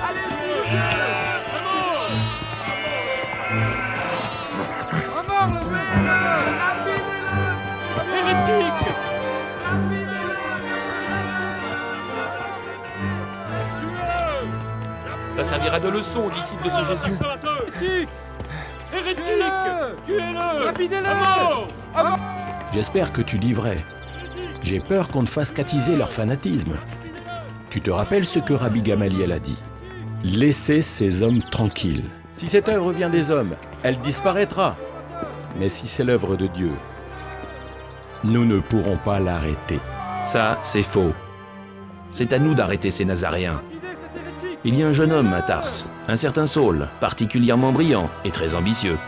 Allez-y, tuez-le! Tuez-le! Lapidez-le! Hérétique! Lapidez-le! Ça servira de leçon aux disciples de ce Jésus. Hérétique! Hérétique! Tuez-le! Tuez-le! Lapidez-le! À mort! J'espère que tu dis vrai. J'ai peur qu'on ne fasse qu'attiser leur fanatisme. Tu te rappelles ce que Rabbi Gamaliel a dit? Laissez ces hommes tranquilles. Si cette œuvre vient des hommes, elle disparaîtra. Mais si c'est l'œuvre de Dieu, nous ne pourrons pas l'arrêter. Ça, c'est faux. C'est à nous d'arrêter ces Nazaréens. Lapidez cet hérétique! Il y a un jeune homme à Tars, un certain Saul, particulièrement brillant et très ambitieux.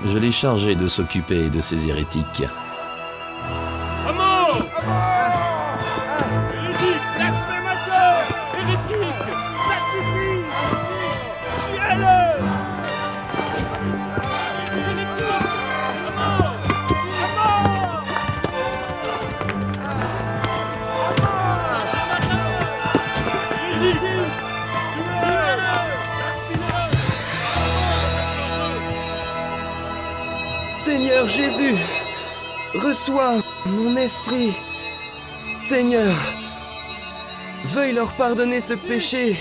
Je l'ai chargé de s'occuper de ces hérétiques. À mort! Hérétique! Blasphémateur! Hérétique! Ça suffit! Tuez-le! Seigneur Jésus, reçois mon esprit. Seigneur, veuille leur pardonner ce péché.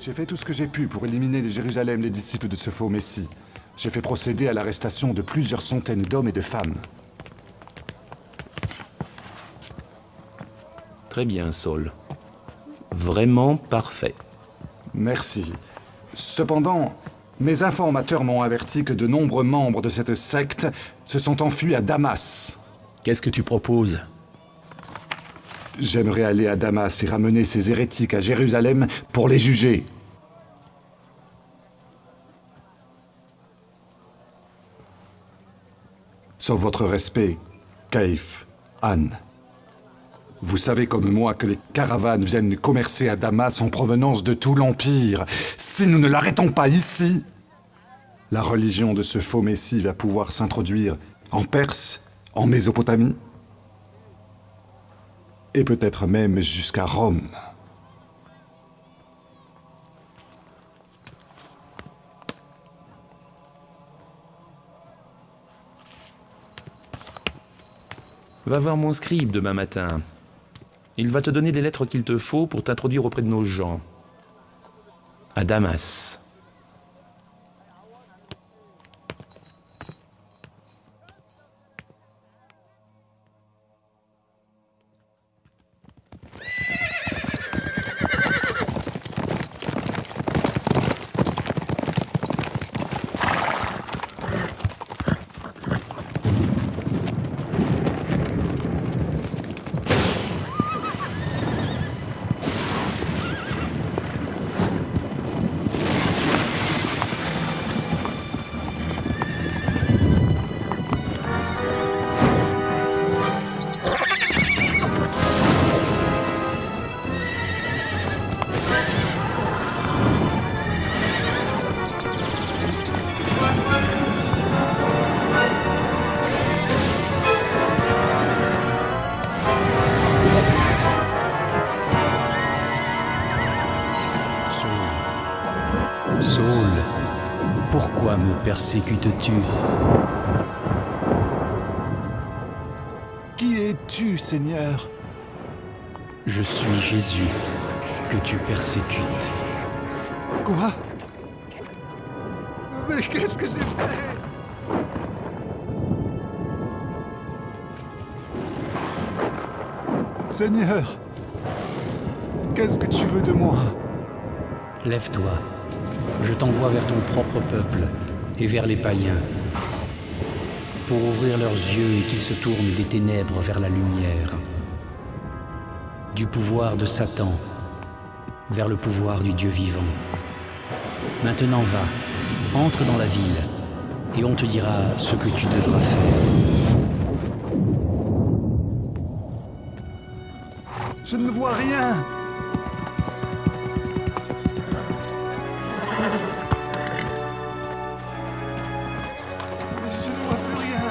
J'ai fait tout ce que j'ai pu pour éliminer de Jérusalem les disciples de ce faux Messie. J'ai fait procéder à l'arrestation de plusieurs centaines d'hommes et de femmes. Très bien, Saul. Vraiment parfait. Merci. Cependant, mes informateurs m'ont averti que de nombreux membres de cette secte se sont enfuis à Damas. Qu'est-ce que tu proposes? J'aimerais aller à Damas et ramener ces hérétiques à Jérusalem pour les juger. Sauf votre respect, Caïphe, Anne. Vous savez comme moi que les caravanes viennent commercer à Damas en provenance de tout l'Empire. Si nous ne l'arrêtons pas ici, la religion de ce faux Messie va pouvoir s'introduire en Perse, en Mésopotamie, et peut-être même jusqu'à Rome. Va voir mon scribe demain matin. Il va te donner des lettres qu'il te faut pour t'introduire auprès de nos gens. À Damas. Saul, pourquoi me persécutes-tu? Qui es-tu, Seigneur? Je suis Jésus, que tu persécutes. Quoi? Mais qu'est-ce que j'ai fait? Seigneur, qu'est-ce que tu veux de moi? Lève-toi, je t'envoie vers ton propre peuple et vers les païens, pour ouvrir leurs yeux et qu'ils se tournent des ténèbres vers la lumière, du pouvoir de Satan vers le pouvoir du Dieu vivant. Maintenant va, entre dans la ville, et on te dira ce que tu devras faire. Je ne vois rien. Je ne vois plus rien.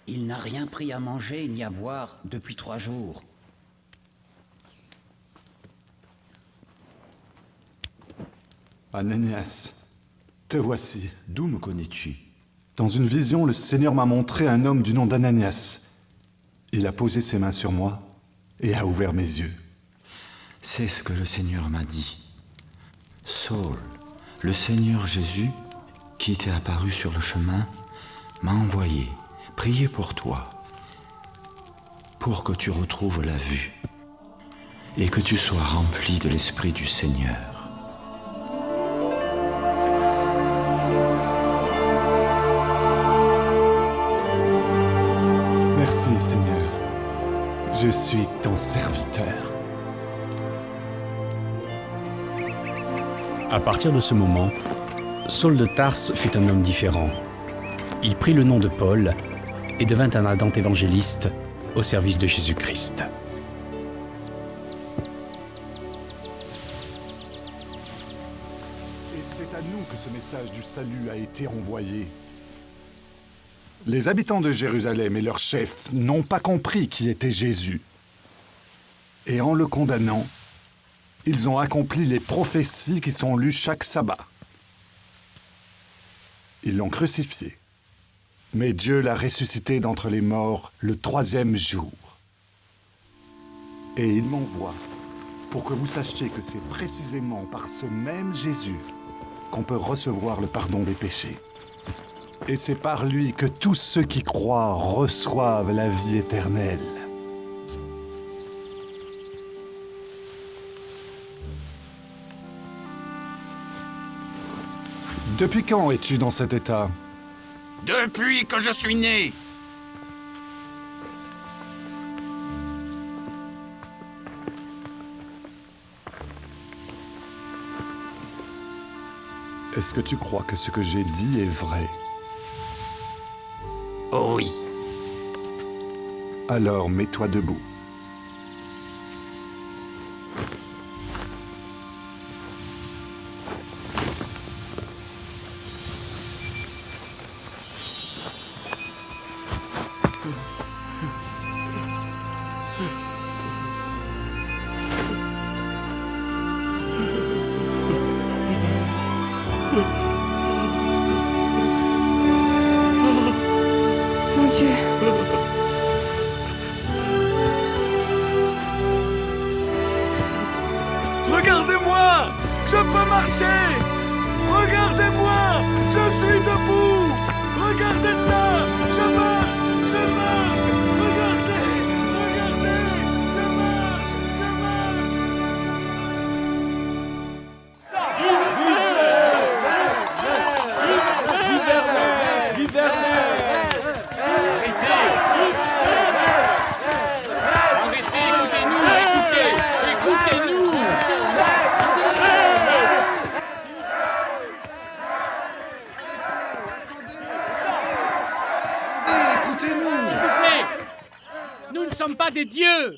Il n'a rien pris à manger ni à boire depuis 3 jours. Ananias, te voici. D'où me connais-tu? Dans une vision, le Seigneur m'a montré un homme du nom d'Ananias. Il a posé ses mains sur moi et a ouvert mes yeux. C'est ce que le Seigneur m'a dit. Saul, le Seigneur Jésus, qui t'est apparu sur le chemin, m'a envoyé prier pour toi, pour que tu retrouves la vue et que tu sois rempli de l'Esprit du Seigneur. Merci, Seigneur. Je suis ton serviteur. À partir de ce moment, Saul de Tarse fut un homme différent. Il prit le nom de Paul et devint un ardent évangéliste au service de Jésus-Christ. Et c'est à nous que ce message du salut a été envoyé. Les habitants de Jérusalem et leurs chefs n'ont pas compris qui était Jésus. Et en le condamnant, ils ont accompli les prophéties qui sont lues chaque sabbat. Ils l'ont crucifié. Mais Dieu l'a ressuscité d'entre les morts le 3e jour. Et il m'envoie pour que vous sachiez que c'est précisément par ce même Jésus qu'on peut recevoir le pardon des péchés. Et c'est par lui que tous ceux qui croient reçoivent la vie éternelle. Depuis quand es-tu dans cet état ? Depuis que je suis né. Est-ce que tu crois que ce que j'ai dit est vrai ? Oh oui. Alors mets-toi debout. Mon Dieu. Regardez-moi! Je peux marcher! Regardez-moi! Je suis debout! Regardez ça! Je marche! Je marche! Regardez! Regardez! Je marche! Je marche! Nous ne sommes pas des dieux!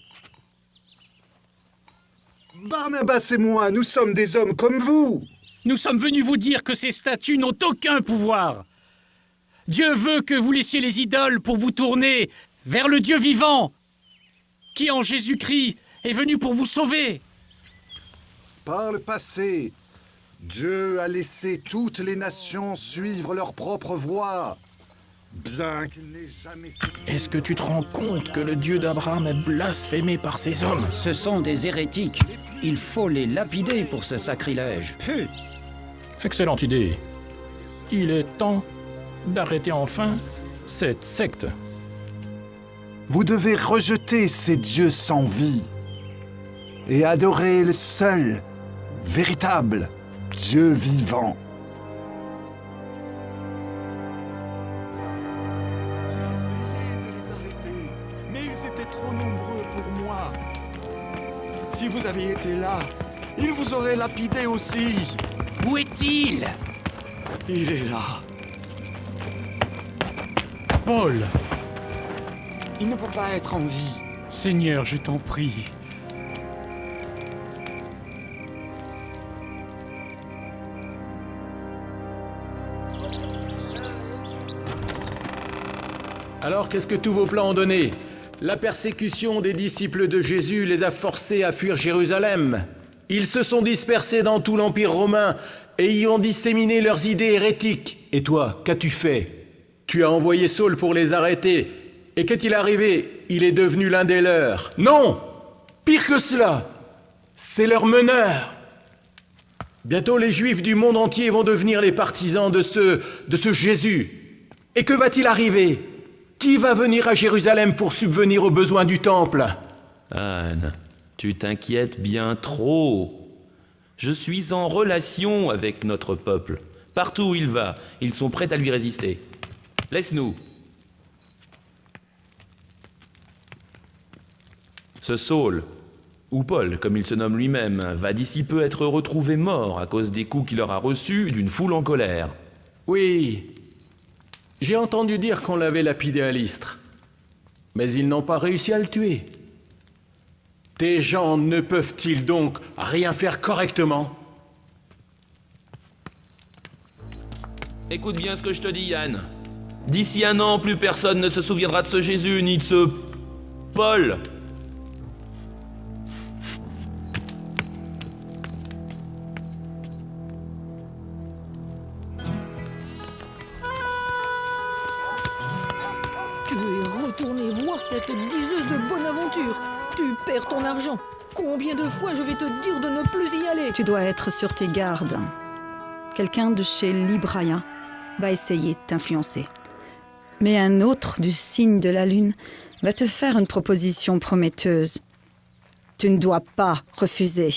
Barnabas et moi, nous sommes des hommes comme vous. Nous sommes venus vous dire que ces statues n'ont aucun pouvoir. Dieu veut que vous laissiez les idoles pour vous tourner vers le Dieu vivant, qui en Jésus-Christ est venu pour vous sauver. Par le passé, Dieu a laissé toutes les nations suivre leur propre voie. bien qu'il n'ait jamais cessé. Est-ce que tu te rends compte que le Dieu d'Abraham est blasphémé par ces hommes? Ce sont des hérétiques. Il faut les lapider pour ce sacrilège. Pfuh. Excellente idée. Il est temps d'arrêter enfin cette secte. Vous devez rejeter ces dieux sans vie et adorer le seul, véritable Dieu vivant. J'ai essayé de les arrêter, mais ils étaient trop nombreux pour moi. Si vous aviez été là, ils vous auraient lapidé aussi. Où est-il? Il est là. Paul! Il ne peut pas être en vie. Seigneur, je t'en prie. Alors qu'est-ce que tous vos plans ont donné? La persécution des disciples de Jésus les a forcés à fuir Jérusalem. Ils se sont dispersés dans tout l'Empire romain et y ont disséminé leurs idées hérétiques. Et toi, qu'as-tu fait? Tu as envoyé Saul pour les arrêter. Et qu'est-il arrivé? Il est devenu l'un des leurs. Non! Pire que cela! C'est leur meneur! Bientôt les Juifs du monde entier vont devenir les partisans de ce Jésus. Et que va-t-il arriver? Qui va venir à Jérusalem pour subvenir aux besoins du temple? Anne, tu t'inquiètes bien trop. Je suis en relation avec notre peuple. Partout où il va, ils sont prêts à lui résister. Laisse-nous. Ce Saul, ou Paul, comme il se nomme lui-même, va d'ici peu être retrouvé mort à cause des coups qu'il aura reçus d'une foule en colère. Oui, j'ai entendu dire qu'on l'avait lapidé à Lystre, mais ils n'ont pas réussi à le tuer. Tes gens ne peuvent-ils donc rien faire correctement? Écoute bien ce que je te dis, Yann. D'ici 1 an, plus personne ne se souviendra de ce Jésus, ni de ce Paul. Tu es retourné voir cette diseuse de bonne aventure. Tu perds ton argent. Combien de fois je vais te dire de ne plus y aller? Tu dois être sur tes gardes. Quelqu'un de chez Libraïa va essayer de t'influencer. Mais un autre du signe de la lune va te faire une proposition prometteuse. Tu ne dois pas refuser.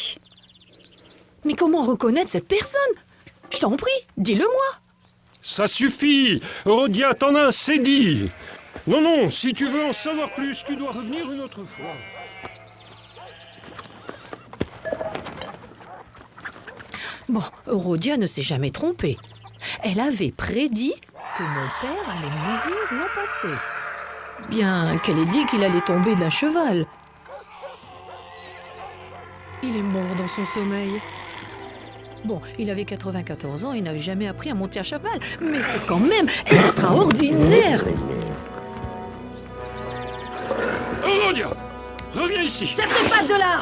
Mais comment reconnaître cette personne? Je t'en prie, dis-le-moi. Ça suffit! Rodia t'en a assez dit! Non, non, si tu veux en savoir plus, tu dois revenir une autre fois. Bon, Rodia ne s'est jamais trompée. Elle avait prédit que mon père allait mourir l'an passé. Bien qu'elle ait dit qu'il allait tomber d'un cheval. Il est mort dans son sommeil. Bon, il avait 94 ans, il n'avait jamais appris à monter à cheval. Mais c'est quand même extraordinaire! Oh, Rodia! Reviens ici! Serre tes pattes de là!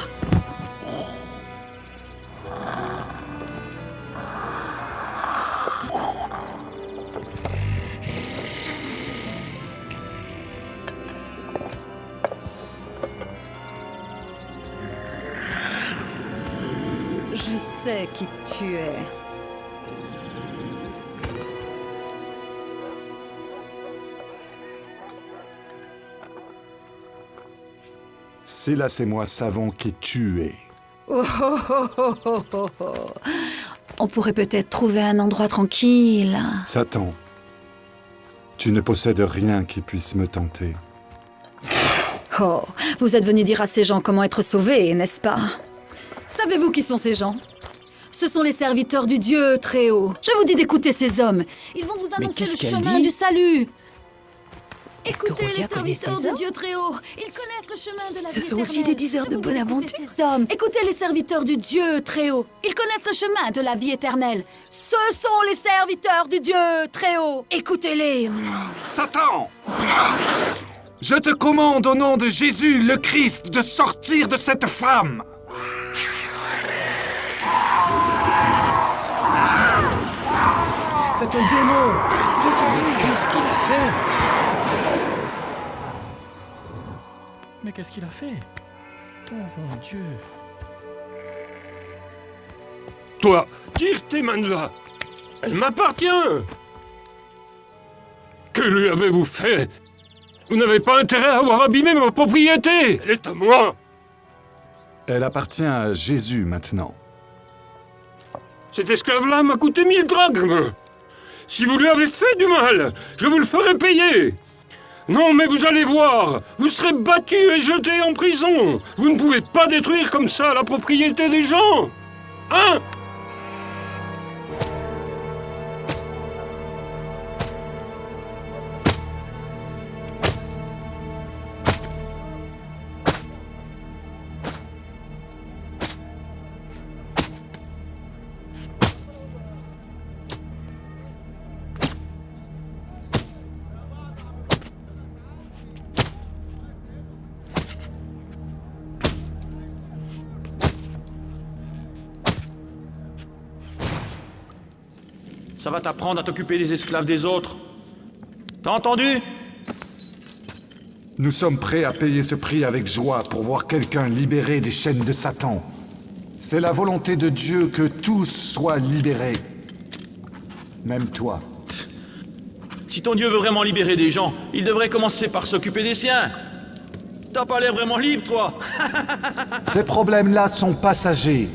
Je sais qui tu es. Silas et moi savons qui tu es. Oh, oh, oh, oh, oh, oh, oh. On pourrait peut-être trouver un endroit tranquille. Satan, tu ne possèdes rien qui puisse me tenter. Oh, vous êtes venu dire à ces gens comment être sauvés, n'est-ce pas? Savez-vous qui sont ces gens? Ce sont les serviteurs du Dieu très haut. Je vous dis d'écouter ces hommes. Ils vont vous annoncer le chemin du salut. Écoutez les serviteurs de Dieu très haut. Ils connaissent le chemin de la vie éternelle. Ce sont aussi des diseurs de bonne aventure. Ces hommes. Écoutez les serviteurs du Dieu très haut. Ils connaissent le chemin de la vie éternelle. Ce sont les serviteurs du Dieu très haut. Écoutez-les. Satan! Je te commande au nom de Jésus, le Christ, de sortir de cette femme! C'est un démon! Qu'est-ce qu'il a fait? Mais qu'est-ce qu'il a fait? Oh mon Dieu! Toi, tire tes mains de là. Elle m'appartient. Que lui avez-vous fait? Vous n'avez pas intérêt à avoir abîmé ma propriété. Elle est à moi. Elle appartient à Jésus maintenant. Cet esclave-là m'a coûté 1000 drachmes. Si vous lui avez fait du mal, je vous le ferai payer. Non, mais vous allez voir, vous serez battu et jeté en prison. Vous ne pouvez pas détruire comme ça la propriété des gens. Hein? Ça va t'apprendre à t'occuper des esclaves des autres. T'as entendu? Nous sommes prêts à payer ce prix avec joie pour voir quelqu'un libéré des chaînes de Satan. C'est la volonté de Dieu que tous soient libérés. Même toi. Si ton Dieu veut vraiment libérer des gens, il devrait commencer par s'occuper des siens. T'as pas l'air vraiment libre, toi. Ces problèmes-là sont passagers.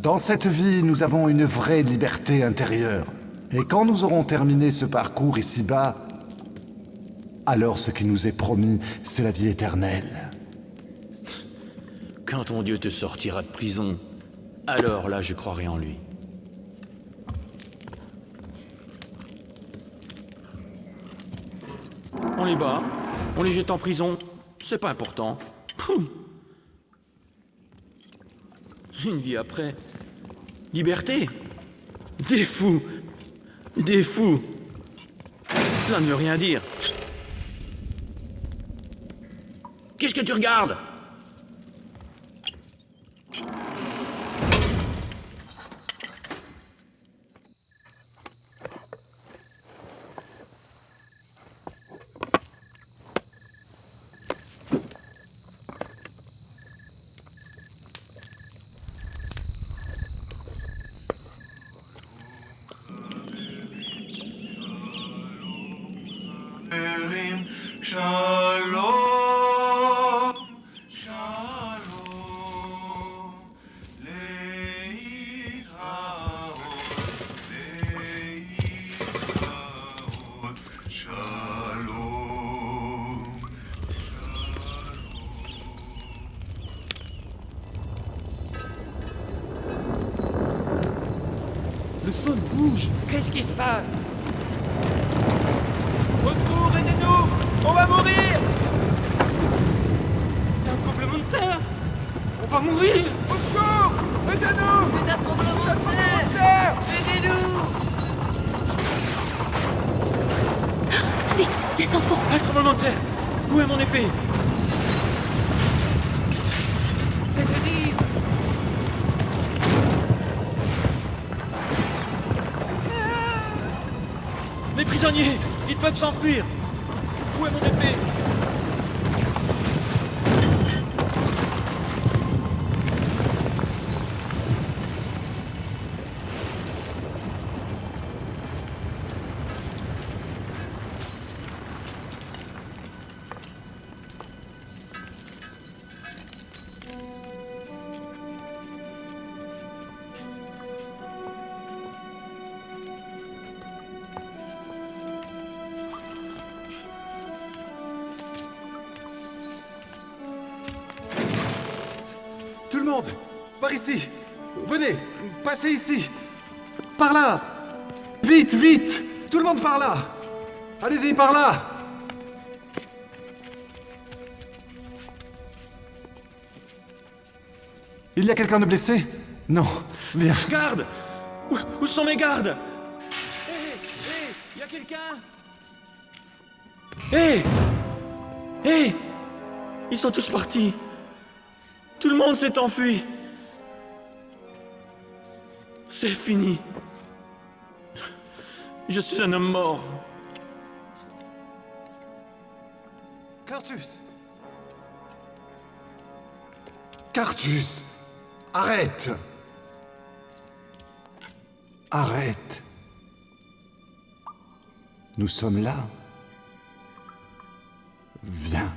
Dans cette vie, nous avons une vraie liberté intérieure. Et quand nous aurons terminé ce parcours ici-bas, alors ce qui nous est promis, c'est la vie éternelle. Quand ton Dieu te sortira de prison, alors là, je croirai en lui. On les bat, on les jette en prison, c'est pas important. Une vie après. Liberté. Des fous. Des fous. Cela ne veut rien dire. Qu'est-ce que tu regardes? Shalom, shalom, shalom. Le sol bouge! Qu'est-ce qui se passe? Au secours, aidez-nous! On va mourir! Il y a un tremblement de terre. On va mourir. Au secours! Aidez-nous! C'est un tremblement de terre! Aidez-nous! Vite, les enfants! Un tremblement de terre! Où est mon épée? C'est terrible! Les prisonniers! Ils peuvent s'enfuir! Où est mon épée? Tout le monde, par ici. Venez, passez ici. Par là. Vite, vite. Tout le monde par là. Allez-y, par là. Il y a quelqu'un de blessé? Non. Viens. Garde! Où sont mes gardes? Hé! Hé! Y a quelqu'un? Hé! Hé! Ils sont tous partis. Tout le monde s'est enfui. C'est fini. Je suis un homme mort. Cartus! Cartus! Arrête! Arrête! Nous sommes là. Viens.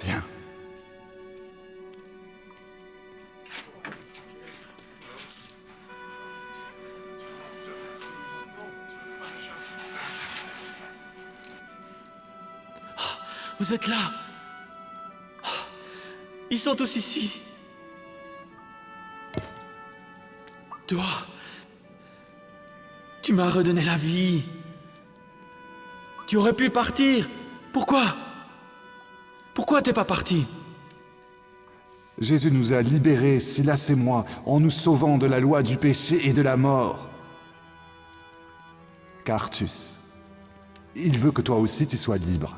Viens. Vous êtes là. Ils sont tous ici. Toi, tu m'as redonné la vie. Tu aurais pu partir. Pourquoi? Pourquoi t'es pas parti? Jésus nous a libérés, Silas et moi, en nous sauvant de la loi du péché et de la mort. Cartus, il veut que toi aussi tu sois libre.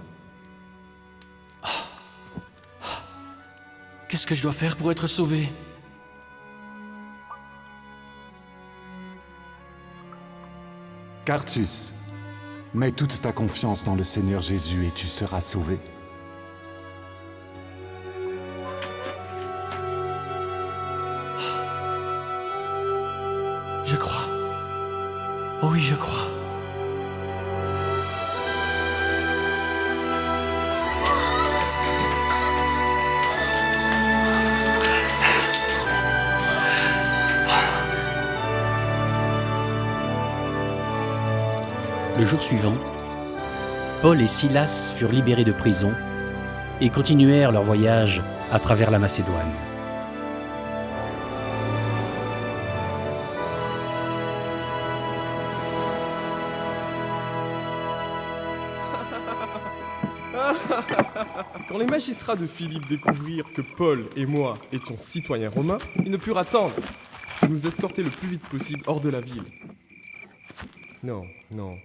Qu'est-ce que je dois faire pour être sauvé? Cartus, mets toute ta confiance dans le Seigneur Jésus et tu seras sauvé. Je crois. Oh oui, je crois. Le jour suivant, Paul et Silas furent libérés de prison et continuèrent leur voyage à travers la Macédoine. Quand les magistrats de Philippe découvrirent que Paul et moi étions citoyens romains, ils ne purent attendre de nous escorter le plus vite possible hors de la ville. Non, non.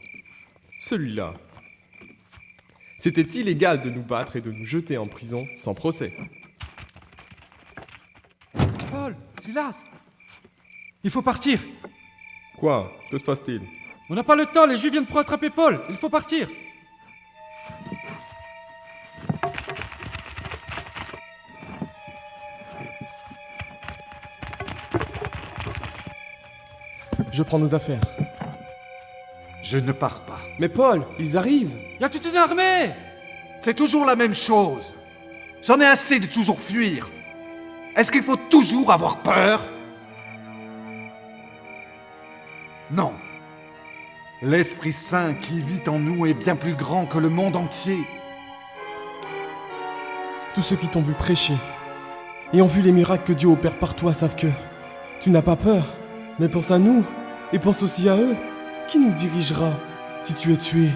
Celui-là. C'était illégal de nous battre et de nous jeter en prison sans procès. Paul, Silas, il faut partir. Quoi? Que se passe-t-il? On n'a pas le temps, les Juifs viennent pour attraper Paul. Il faut partir. Je prends nos affaires. Je ne pars pas. Mais Paul, ils arrivent. Il y a toute une armée. C'est toujours la même chose. J'en ai assez de toujours fuir. Est-ce qu'il faut toujours avoir peur? Non. L'Esprit Saint qui vit en nous est bien plus grand que le monde entier. Tous ceux qui t'ont vu prêcher et ont vu les miracles que Dieu opère par toi savent que tu n'as pas peur. Mais pense à nous et pense aussi à eux. Qui nous dirigera si tu es tué?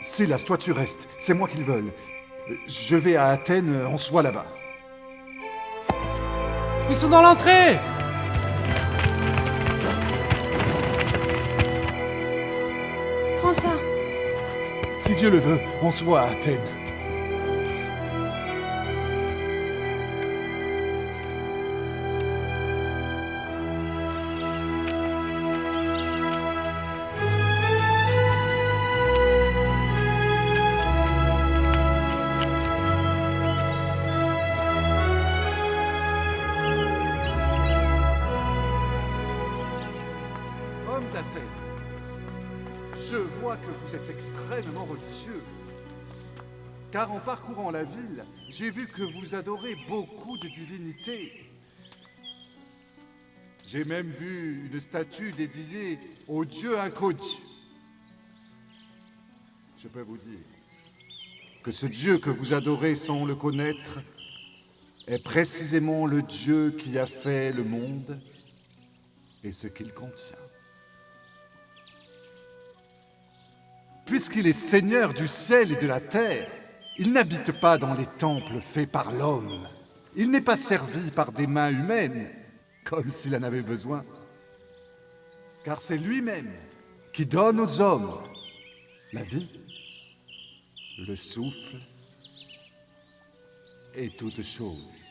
Silas, toi tu restes. C'est moi qu'ils veulent. Je vais à Athènes, on se voit là-bas. Ils sont dans l'entrée. Prends ça. Si Dieu le veut, on se voit à Athènes. Homme d'Athènes, je vois que vous êtes extrêmement religieux. Car en parcourant la ville, j'ai vu que vous adorez beaucoup de divinités. J'ai même vu une statue dédiée au Dieu inconnu. Je peux vous dire que ce Dieu que vous adorez sans le connaître est précisément le Dieu qui a fait le monde et ce qu'il contient. Puisqu'il est Seigneur du ciel et de la terre, il n'habite pas dans les temples faits par l'homme. Il n'est pas servi par des mains humaines, comme s'il en avait besoin. Car c'est lui-même qui donne aux hommes la vie, le souffle et toutes choses.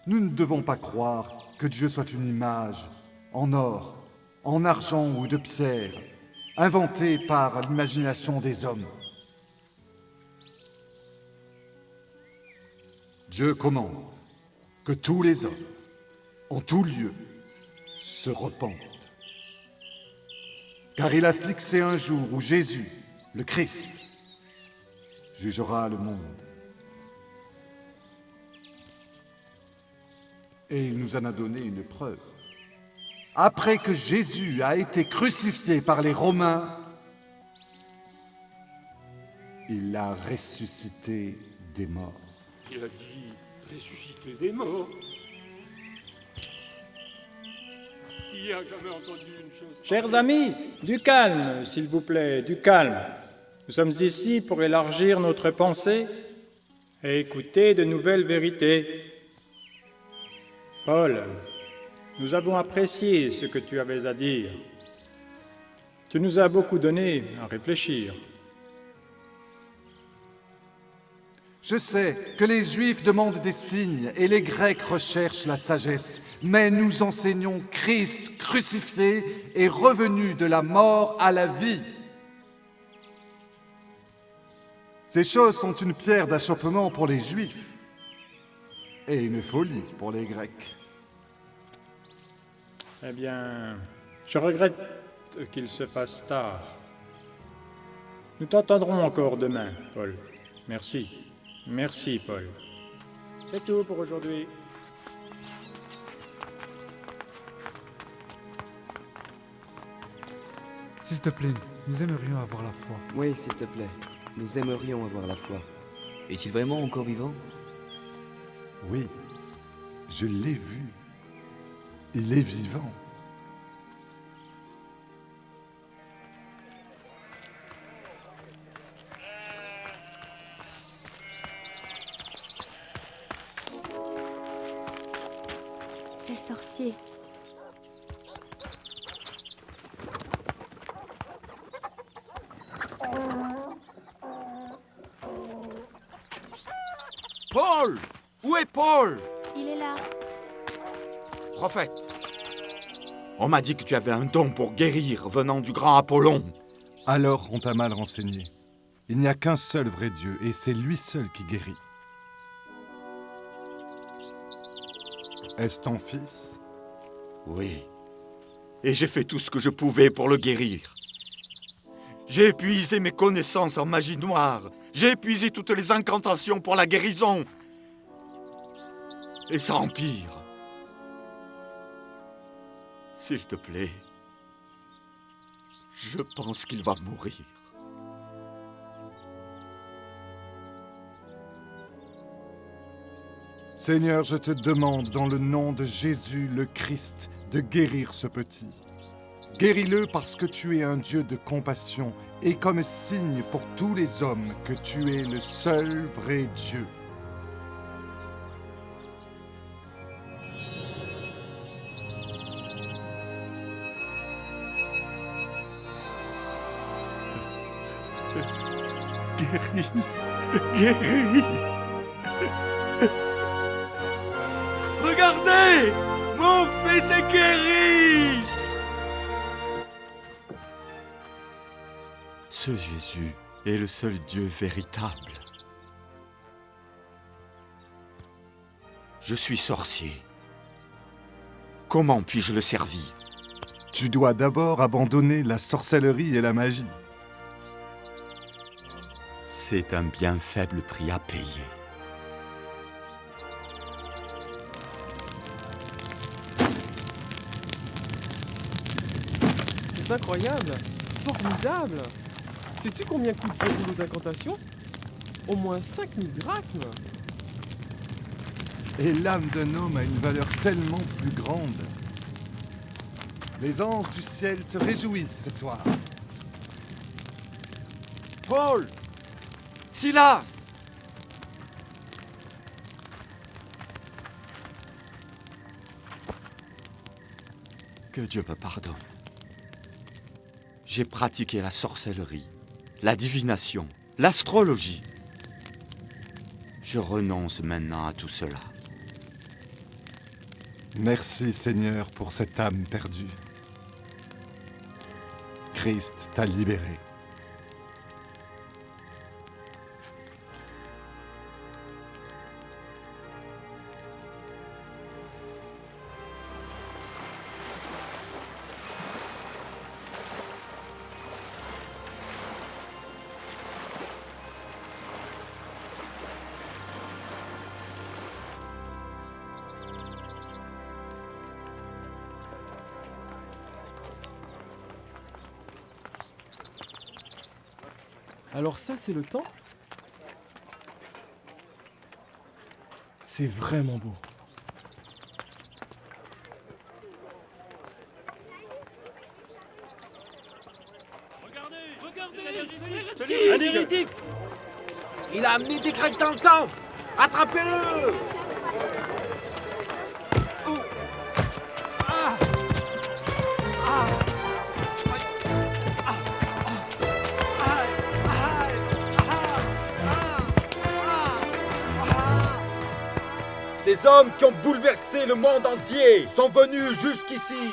Nous ne devons pas croire que Dieu soit une image en or, en argent ou de pierre, inventée par l'imagination des hommes. Dieu commande que tous les hommes, en tout lieu, se repentent. Car il a fixé un jour où Jésus, le Christ, jugera le monde. Et il nous en a donné une preuve. Après que Jésus a été crucifié par les Romains, il a ressuscité des morts. Il a dit ressusciter des morts. Qui a jamais entendu une chose Chers amis, du calme, s'il vous plaît, du calme. Nous sommes ici pour élargir notre pensée et écouter de nouvelles vérités. Paul, nous avons apprécié ce que tu avais à dire. Tu nous as beaucoup donné à réfléchir. Je sais que les Juifs demandent des signes et les Grecs recherchent la sagesse, mais nous enseignons Christ crucifié et revenu de la mort à la vie. Ces choses sont une pierre d'achoppement pour les Juifs et une folie pour les Grecs. Eh bien, je regrette qu'il se fasse tard. Nous t'entendrons encore demain, Paul. Merci. Merci, Paul. C'est tout pour aujourd'hui. S'il te plaît, nous aimerions avoir la foi. Oui, s'il te plaît. Nous aimerions avoir la foi. Est-il vraiment encore vivant? Oui, je l'ai vu. Il est vivant. C'est le sorcier. Paul! Où est Paul? Il est là. Prophète, on m'a dit que tu avais un don pour guérir venant du grand Apollon. Alors on t'a mal renseigné. Il n'y a qu'un seul vrai Dieu, et c'est lui seul qui guérit. Est-ce ton fils? Oui. Et j'ai fait tout ce que je pouvais pour le guérir. J'ai épuisé mes connaissances en magie noire. J'ai épuisé toutes les incantations pour la guérison. Et ça empire. S'il te plaît, je pense qu'il va mourir. Seigneur, je te demande, dans le nom de Jésus le Christ, de guérir ce petit. Guéris-le parce que tu es un Dieu de compassion et comme signe pour tous les hommes que tu es le seul vrai Dieu. Guéris, guéris. Regardez, mon fils est guéri. Ce Jésus est le seul Dieu véritable. Je suis sorcier. Comment puis-je le servir? Tu dois d'abord abandonner la sorcellerie et la magie. C'est un bien faible prix à payer. C'est incroyable, formidable. Sais-tu combien coûtent ces rouleaux d'incantation? Au moins 5000 drachmes. Et l'âme d'un homme a une valeur tellement plus grande. Les anges du ciel se réjouissent ce soir. Paul! Silas! Que Dieu me pardonne. J'ai pratiqué la sorcellerie, la divination, l'astrologie. Je renonce maintenant à tout cela. Merci Seigneur pour cette âme perdue. Christ t'a libéré. Alors ça, c'est le temple? C'est vraiment beau. Un hérétique! Il a amené des Grecs dans le temple! Attrapez-le! Ces hommes qui ont bouleversé le monde entier sont venus jusqu'ici.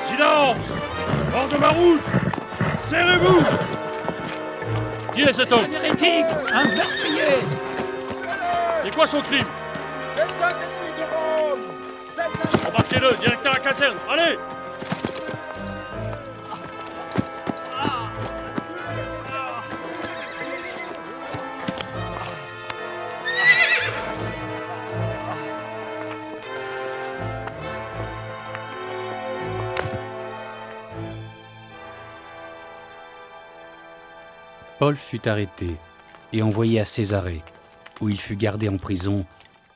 Silence! Hors de ma route! Serrez-vous! Qui est cet homme? Un hérétique! Un meurtrier! C'est quoi son crime? C'est un ennemi de Rome! Embarquez-le, direct à la caserne! Allez! Paul fut arrêté et envoyé à Césarée, où il fut gardé en prison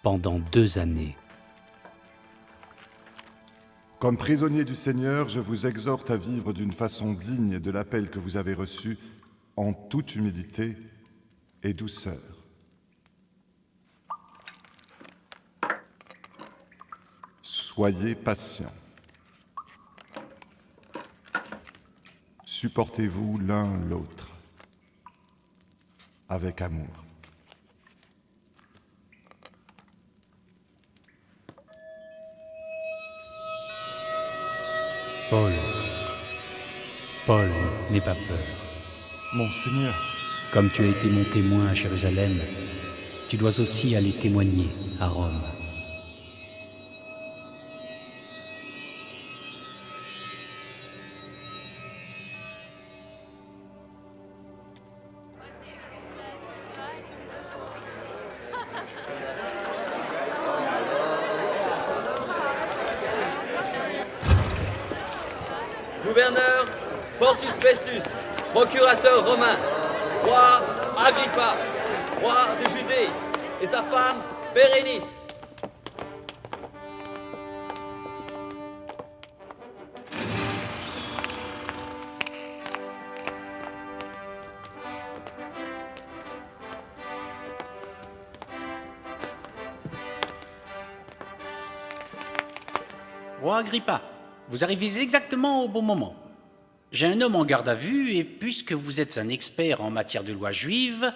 pendant 2 années. Comme prisonnier du Seigneur, je vous exhorte à vivre d'une façon digne de l'appel que vous avez reçu, en toute humilité et douceur. Soyez patients. Supportez-vous l'un l'autre avec amour. Paul, n'aie pas peur. Mon Seigneur. Comme tu as été mon témoin à Jérusalem, tu dois aussi aller témoigner à Rome. Gouverneur Porcius Festus, procurateur romain, roi Agrippa, roi de Judée, et sa femme Bérénice. Roi Agrippa, vous arrivez exactement au bon moment. J'ai un homme en garde à vue, et puisque vous êtes un expert en matière de loi juive,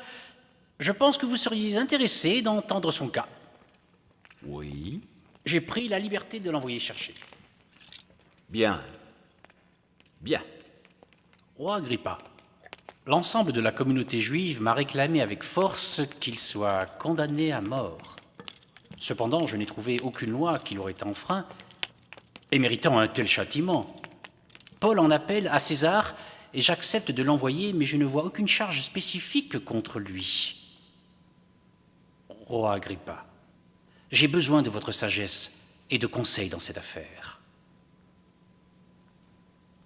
je pense que vous seriez intéressé d'entendre son cas. Oui. J'ai pris la liberté de l'envoyer chercher. Bien. Bien. Roi Agrippa, l'ensemble de la communauté juive m'a réclamé avec force qu'il soit condamné à mort. Cependant, je n'ai trouvé aucune loi qui l'aurait enfreint et méritant un tel châtiment. Paul en appelle à César et j'accepte de l'envoyer, mais je ne vois aucune charge spécifique contre lui. Roi Agrippa, j'ai besoin de votre sagesse et de conseils dans cette affaire.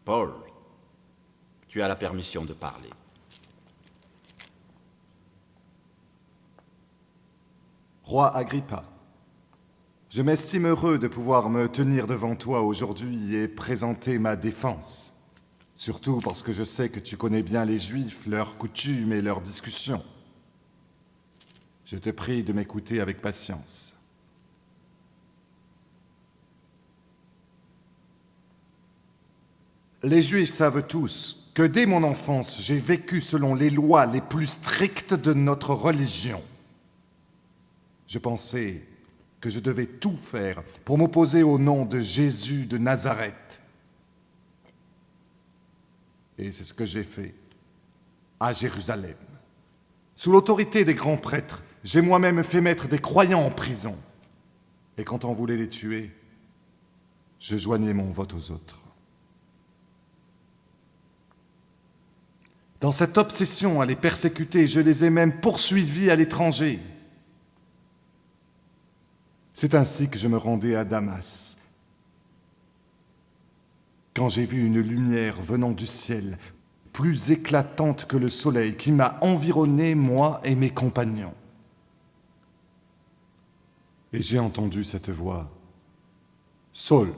Paul, tu as la permission de parler. Roi Agrippa, je m'estime heureux de pouvoir me tenir devant toi aujourd'hui et présenter ma défense. Surtout parce que je sais que tu connais bien les Juifs, leurs coutumes et leurs discussions. Je te prie de m'écouter avec patience. Les Juifs savent tous que dès mon enfance, j'ai vécu selon les lois les plus strictes de notre religion. Je pensais que je devais tout faire pour m'opposer au nom de Jésus de Nazareth. Et c'est ce que j'ai fait à Jérusalem. Sous l'autorité des grands prêtres, j'ai moi-même fait mettre des croyants en prison. Et quand on voulait les tuer, je joignais mon vote aux autres. Dans cette obsession à les persécuter, je les ai même poursuivis à l'étranger. C'est ainsi que je me rendais à Damas. Quand j'ai vu une lumière venant du ciel, plus éclatante que le soleil, qui m'a environné, moi et mes compagnons. Et j'ai entendu cette voix. « Saul,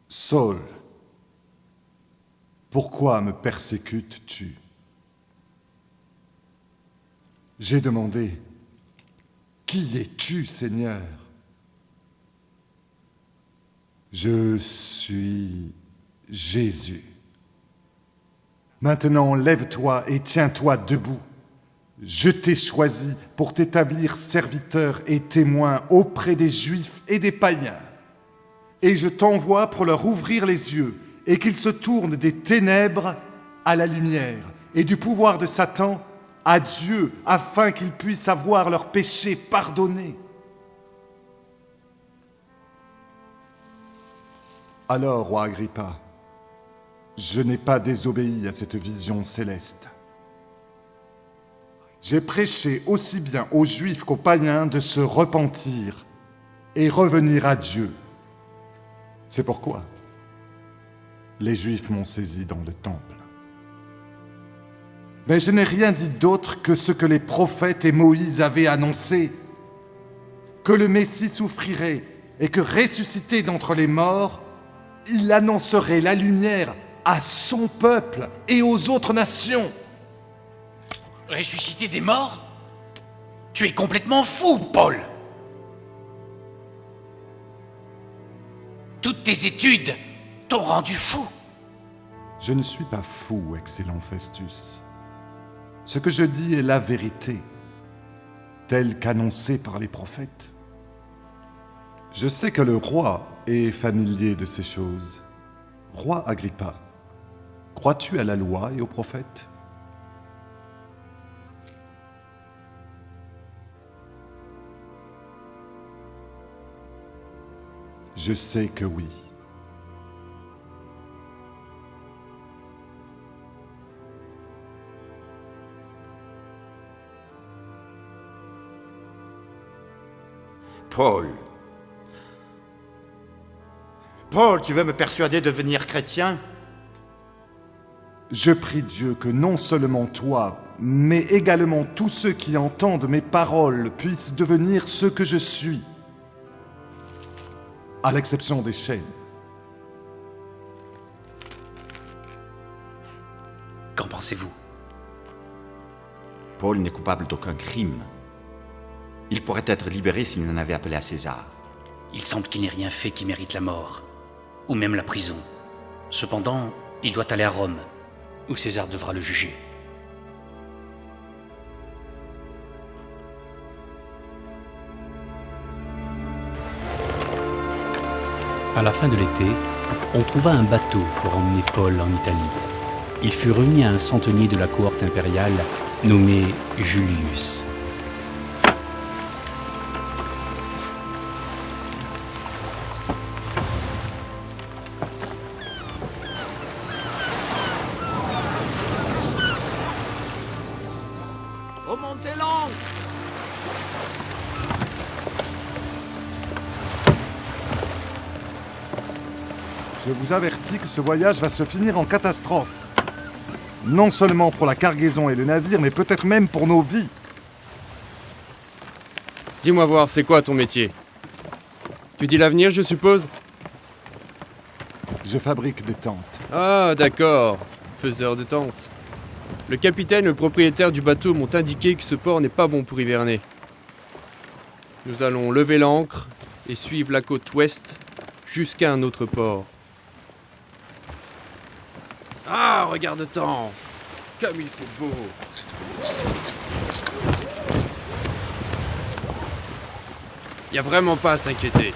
Saul, pourquoi me persécutes-tu » J'ai demandé, « Qui es-tu, Seigneur » Je suis Jésus. Maintenant, lève-toi et tiens-toi debout. Je t'ai choisi pour t'établir serviteur et témoin auprès des Juifs et des païens. Et je t'envoie pour leur ouvrir les yeux et qu'ils se tournent des ténèbres à la lumière et du pouvoir de Satan à Dieu, afin qu'ils puissent avoir leurs péchés pardonnés. Alors, roi Agrippa, je n'ai pas désobéi à cette vision céleste. J'ai prêché aussi bien aux Juifs qu'aux païens de se repentir et revenir à Dieu. C'est pourquoi les Juifs m'ont saisi dans le temple. Mais je n'ai rien dit d'autre que ce que les prophètes et Moïse avaient annoncé, que le Messie souffrirait et que ressuscité d'entre les morts, il annoncerait la lumière à son peuple et aux autres nations. Ressusciter des morts? Tu es complètement fou, Paul! Toutes tes études t'ont rendu fou. Je ne suis pas fou, excellent Festus. Ce que je dis est la vérité, telle qu'annoncée par les prophètes. Je sais que le roi est familier de ces choses. Roi Agrippa, crois-tu à la loi et aux prophètes ? Je sais que oui. Paul, tu veux me persuader de devenir chrétien? Je prie Dieu que non seulement toi, mais également tous ceux qui entendent mes paroles puissent devenir ce que je suis, à l'exception des chaînes. Qu'en pensez-vous? Paul n'est coupable d'aucun crime. Il pourrait être libéré s'il n'en avait appelé à César. Il semble qu'il n'ait rien fait qui mérite la mort, ou même la prison. Cependant, il doit aller à Rome, où César devra le juger. À la fin de l'été, on trouva un bateau pour emmener Paul en Italie. Il fut remis à un centenier de la cohorte impériale nommé Julius. Remontez l'ancre! Je vous avertis que ce voyage va se finir en catastrophe. Non seulement pour la cargaison et le navire, mais peut-être même pour nos vies. Dis-moi voir, c'est quoi ton métier? Tu dis l'avenir, je suppose? Je fabrique des tentes. Ah, d'accord. Faiseur de tentes. Le capitaine et le propriétaire du bateau m'ont indiqué que ce port n'est pas bon pour hiverner. Nous allons lever l'ancre et suivre la côte ouest jusqu'à un autre port. Ah, regarde-t'en! Comme il fait beau! Y a vraiment pas à s'inquiéter.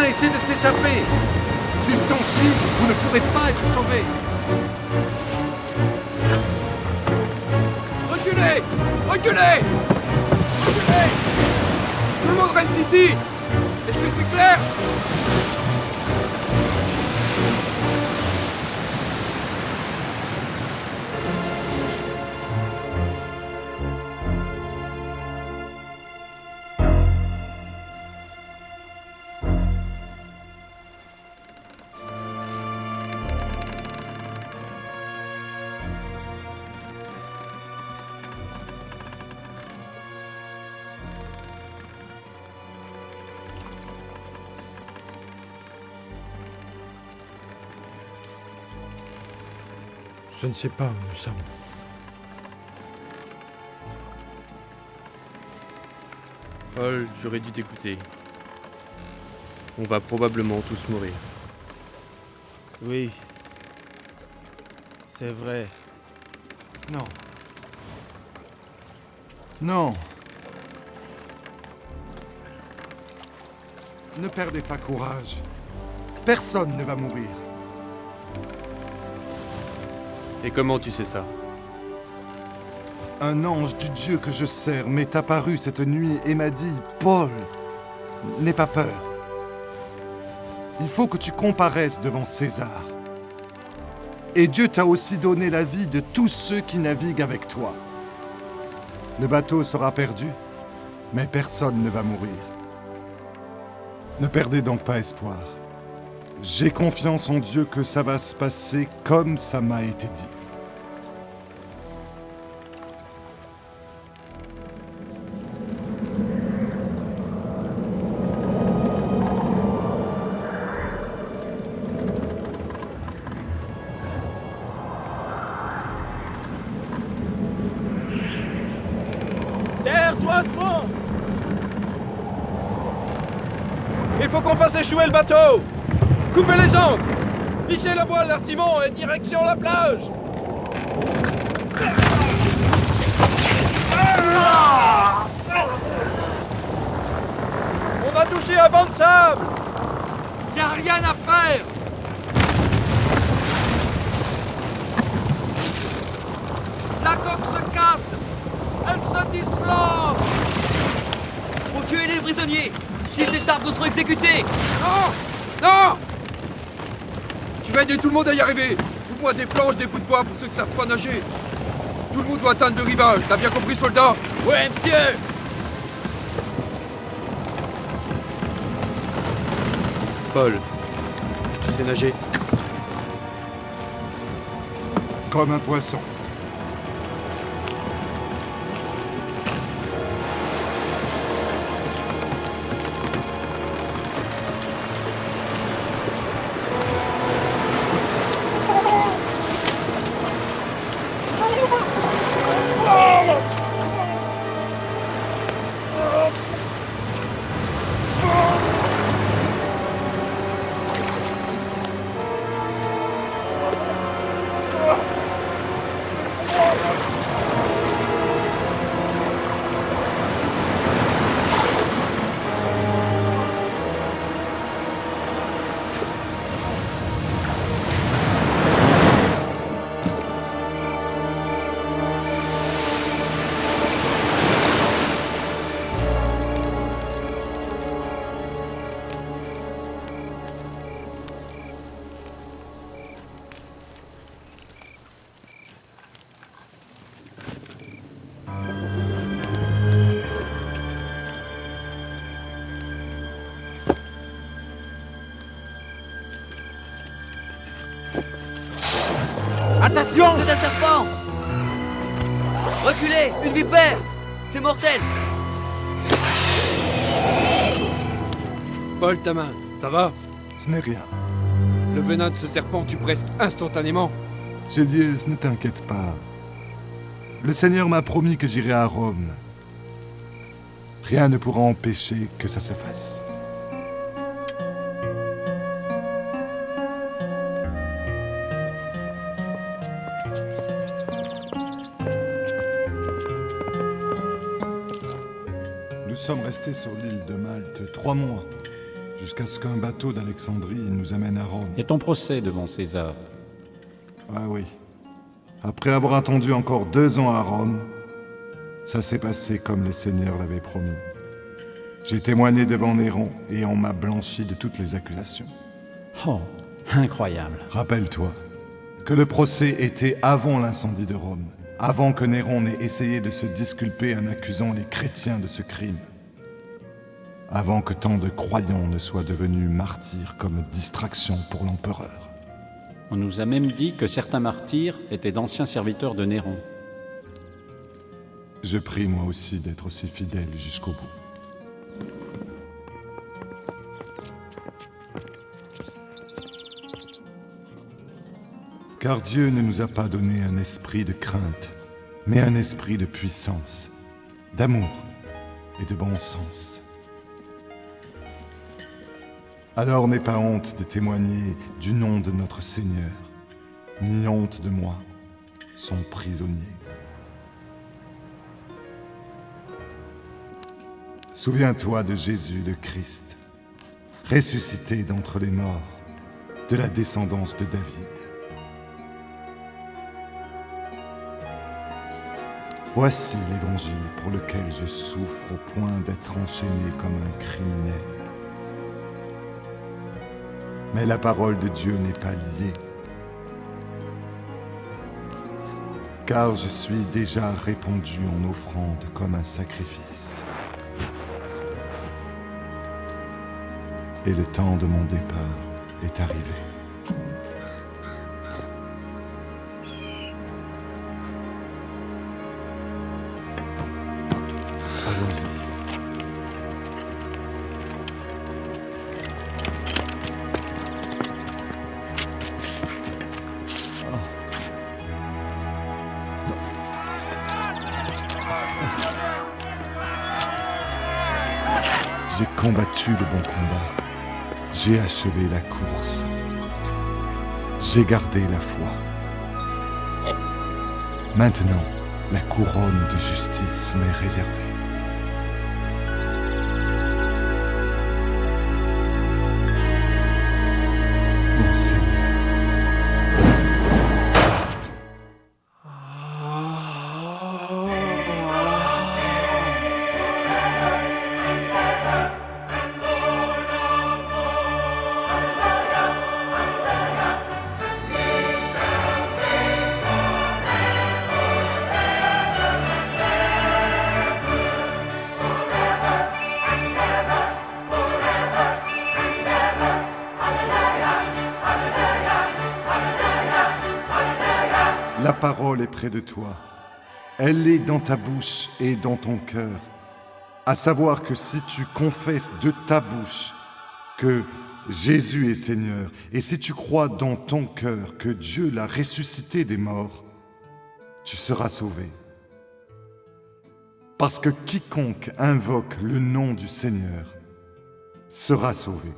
Essayez de s'échapper. S'ils s'enfuient, vous ne pourrez pas être sauvés. Reculez! Reculez! Reculez! Tout le monde reste ici! Est-ce que c'est clair? Je ne sais pas où nous sommes. Paul, j'aurais dû t'écouter. On va probablement tous mourir. Oui. C'est vrai. Non. Non. Ne perdez pas courage. Personne ne va mourir. Et comment tu sais ça? Un ange du Dieu que je sers m'est apparu cette nuit et m'a dit « Paul, n'aie pas peur. Il faut que tu comparaisses devant César. Et Dieu t'a aussi donné la vie de tous ceux qui naviguent avec toi. Le bateau sera perdu, mais personne ne va mourir. Ne perdez donc pas espoir. J'ai confiance en Dieu que ça va se passer comme ça m'a été dit. Terre-toi de fond! Il faut qu'on fasse échouer le bateau! Coupez les ancres! Lissez la voile d'artimon et direction la plage! On va toucher un banc de sable! Y a rien à faire! La coque se casse! Elle se disloque! Faut tuer les prisonniers! S'ils s'échappent, nous serons exécutés! Non! Non! Tu vas aider tout le monde à y arriver! Trouve-moi des planches, des bouts de bois pour ceux qui savent pas nager! Tout le monde doit atteindre le rivage, t'as bien compris, soldat? Ouais, monsieur! Paul, tu sais nager? Comme un poisson. Attention! C'est un serpent! Reculez! Une vipère! C'est mortel! Paul, ta main, ça va? Ce n'est rien. Le venin de ce serpent tue presque instantanément. Gélius, ne t'inquiète pas. Le Seigneur m'a promis que j'irai à Rome. Rien ne pourra empêcher que ça se fasse. Nous sommes restés sur l'île de Malte 3 mois, jusqu'à ce qu'un bateau d'Alexandrie nous amène à Rome. Et ton procès devant César? Ah oui. Après avoir attendu encore 2 ans à Rome, ça s'est passé comme le Seigneur l'avait promis. J'ai témoigné devant Néron et on m'a blanchi de toutes les accusations. Oh, incroyable. Rappelle-toi que le procès était avant l'incendie de Rome, avant que Néron n'ait essayé de se disculper en accusant les chrétiens de ce crime, avant que tant de croyants ne soient devenus martyrs comme distraction pour l'empereur. On nous a même dit que certains martyrs étaient d'anciens serviteurs de Néron. Je prie moi aussi d'être aussi fidèle jusqu'au bout. Car Dieu ne nous a pas donné un esprit de crainte, mais un esprit de puissance, d'amour et de bon sens. Alors n'aie pas honte de témoigner du nom de notre Seigneur, ni honte de moi, son prisonnier. Souviens-toi de Jésus le Christ, ressuscité d'entre les morts, de la descendance de David. Voici l'évangile pour lequel je souffre au point d'être enchaîné comme un criminel. Mais la parole de Dieu n'est pas liée, car je suis déjà répandu en offrande comme un sacrifice. Et le temps de mon départ est arrivé. Allons-y. J'ai combattu le bon combat. J'ai achevé la course. J'ai gardé la foi. Maintenant, la couronne de justice m'est réservée. Mon Seigneur. La parole est près de toi. Elle est dans ta bouche et dans ton cœur. À savoir que si tu confesses de ta bouche que Jésus est Seigneur, et si tu crois dans ton cœur que Dieu l'a ressuscité des morts, tu seras sauvé. Parce que quiconque invoque le nom du Seigneur sera sauvé.